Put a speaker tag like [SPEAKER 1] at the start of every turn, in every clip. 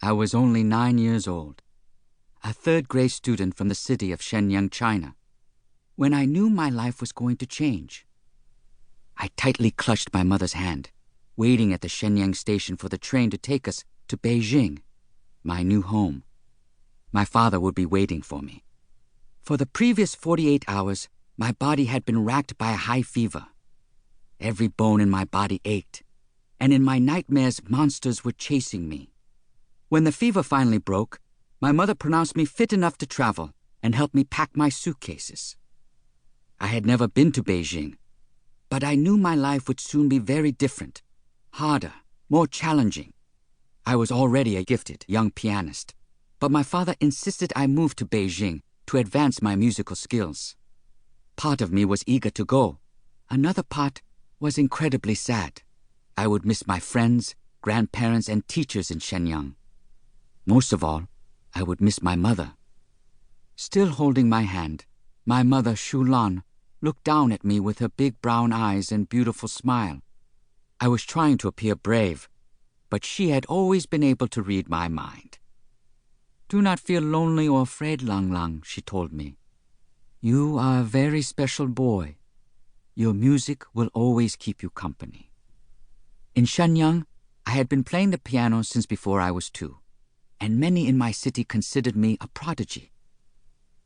[SPEAKER 1] I was only 9 years old, a third-grade student from the city of Shenyang, China, when I knew my life was going to change. I tightly clutched my mother's hand, waiting at the Shenyang station for the train to take us to Beijing, my new home. My father would be waiting for me. For the previous 48 hours, my body had been racked by a high fever. Every bone in my body ached, and in my nightmares, monsters were chasing me. When the fever finally broke, my mother pronounced me fit enough to travel and helped me pack my suitcases. I had never been to Beijing, but I knew my life would soon be very different, harder, more challenging. I was already a gifted young pianist, but my father insisted I move to Beijing to advance my musical skills. Part of me was eager to go. Another part was incredibly sad. I would miss my friends, grandparents, and teachers in Shenyang. Most of all, I would miss my mother. Still holding my hand, my mother, Shu Lan, looked down at me with her big brown eyes and beautiful smile. I was trying to appear brave, but she had always been able to read my mind. "Do not feel lonely or afraid, Lang Lang," she told me. "You are a very special boy. Your music will always keep you company." In Shenyang, I had been playing the piano since before I was 2, and many in my city considered me a prodigy.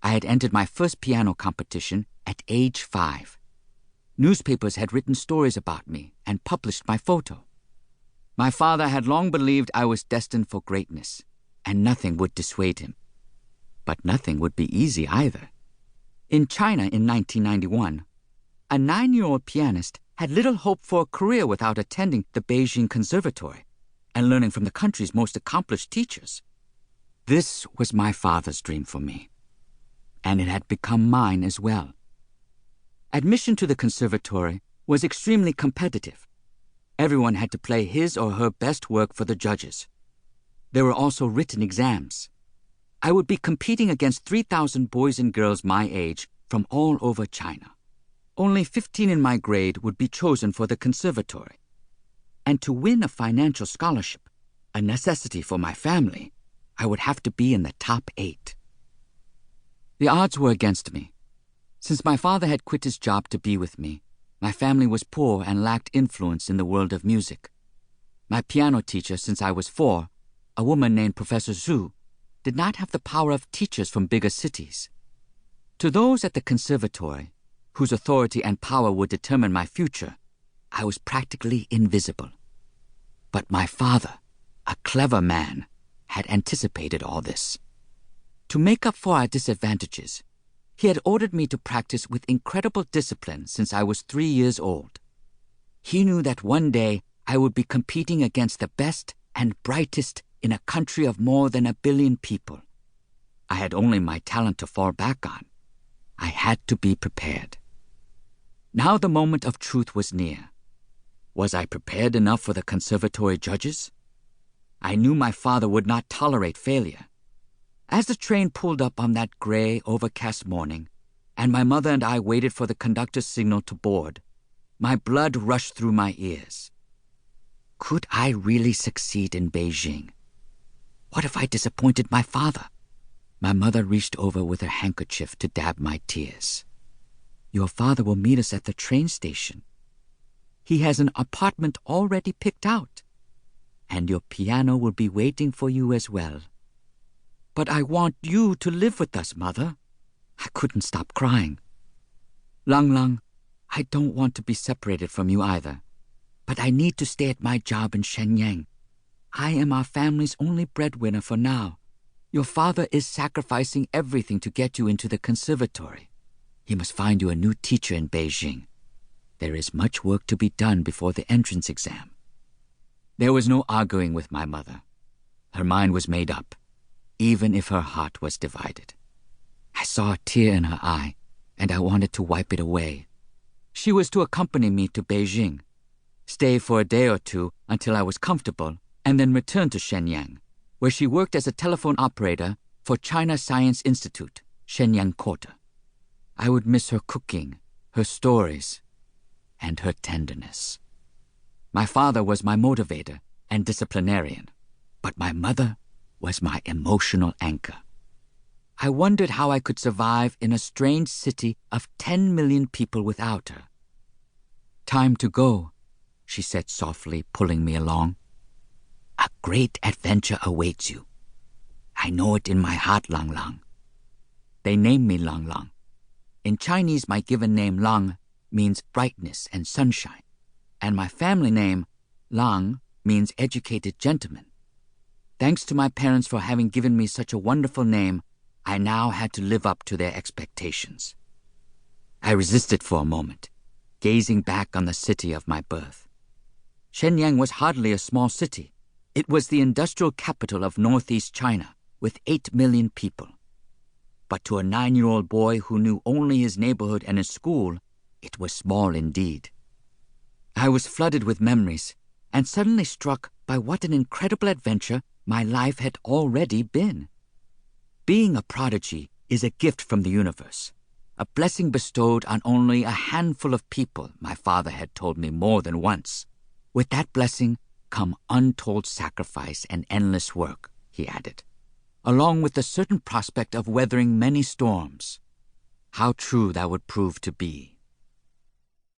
[SPEAKER 1] I had entered my first piano competition at age 5. Newspapers had written stories about me and published my photo. My father had long believed I was destined for greatness, and nothing would dissuade him. But nothing would be easy either. In China in 1991, a 9-year-old pianist had little hope for a career without attending the Beijing Conservatory and learning from the country's most accomplished teachers. This was my father's dream for me, and it had become mine as well. Admission to the conservatory was extremely competitive. Everyone had to play his or her best work for the judges. There were also written exams. I would be competing against 3,000 boys and girls my age from all over China. Only 15 in my grade would be chosen for the conservatory. And to win a financial scholarship, a necessity for my family, I would have to be in the top 8. The odds were against me. Since my father had quit his job to be with me, my family was poor and lacked influence in the world of music. My piano teacher since I was 4, a woman named Professor Zhu, did not have the power of teachers from bigger cities. To those at the conservatory, whose authority and power would determine my future, I was practically invisible. But my father, a clever man, had anticipated all this. To make up for our disadvantages, he had ordered me to practice with incredible discipline since I was 3 years old. He knew that one day I would be competing against the best and brightest in a country of more than 1 billion people. I had only my talent to fall back on. I had to be prepared. Now the moment of truth was near. Was I prepared enough for the conservatory judges? I knew my father would not tolerate failure. As the train pulled up on that gray, overcast morning, and my mother and I waited for the conductor's signal to board, my blood rushed through my ears. Could I really succeed in Beijing? What if I disappointed my father? My mother reached over with her handkerchief to dab my tears. Your father will meet us at the train station. He has an apartment already picked out, and your piano will be waiting for you as well. But I want you to live with us, Mother. I couldn't stop crying. Lang Lang, I don't want to be separated from you either, but I need to stay at my job in Shenyang. I am our family's only breadwinner for now. Your father is sacrificing everything to get you into the conservatory. He must find you a new teacher in Beijing. There is much work to be done before the entrance exam. There was no arguing with my mother. Her mind was made up, even if her heart was divided. I saw a tear in her eye, and I wanted to wipe it away. She was to accompany me to Beijing, stay for a day or 2 until I was comfortable, and then return to Shenyang, where she worked as a telephone operator for China Science Institute, Shenyang Quarter. I would miss her cooking, her stories, and her tenderness. My father was my motivator and disciplinarian, but my mother was my emotional anchor. I wondered how I could survive in a strange city of 10 million people without her. "Time to go," she said softly, pulling me along. "A great adventure awaits you. I know it in my heart, Lang Lang." They named me Lang Lang. In Chinese, my given name Lang means brightness and sunshine, and my family name Lang means educated gentleman. Thanks to my parents for having given me such a wonderful name, I now had to live up to their expectations. I resisted for a moment, gazing back on the city of my birth. Shenyang was hardly a small city. It was the industrial capital of northeast China, with 8 million people. But to a 9-year-old boy who knew only his neighborhood and his school, it was small indeed. I was flooded with memories, and suddenly struck by what an incredible adventure my life had already been. Being a prodigy is a gift from the universe, a blessing bestowed on only a handful of people, my father had told me more than once. With that blessing come untold sacrifice and endless work, he added, along with the certain prospect of weathering many storms. How true that would prove to be.